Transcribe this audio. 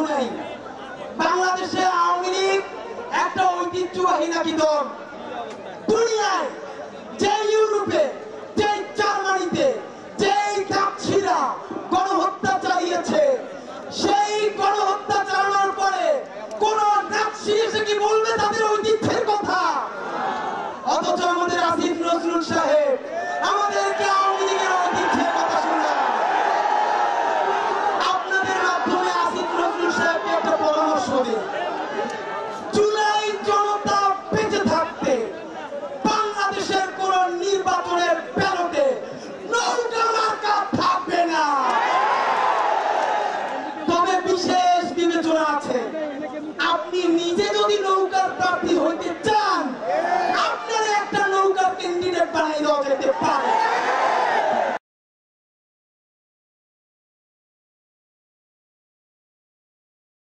শুনাই। বাংলাদেশে আওয়ামী লীগ একটা ঐতিহ্যবাহী নাকি দল। দুনিয়ায় যে ইউরোপে, যে জার্মানিতে, যেই কাচ্ছিরা গণহত্যা চালিয়েছে, সেই গণহত্যা চালানোর পরে কোন নাৎসি এসে কি বলবে তাদের ঐতিহ্যের কথা? অথচ আমাদের আসিফ নজরুল সাহেব আমাদেরকে আওয়ামী লীগের ঐতিহ্যের কথা শোনায়। আপনাদের মাধ্যমে আসিফ নজরুল সাহেবকে একটা পরামর্শ দিই, জুলাই জনতা বেঁচে থাকতে বাংলাদেশের কোন নির্বাচনের ব্যালটে নৌকা মার্কা থাকবে না। তবে বিশেষ বিবেচনা আছে, আপনি নিজে যদি নৌকার প্রার্থী হইতে চান, আপনার একটা নৌকার ক্যান্ডিডেট বানিয়ে দেওয়া যেতে পারে।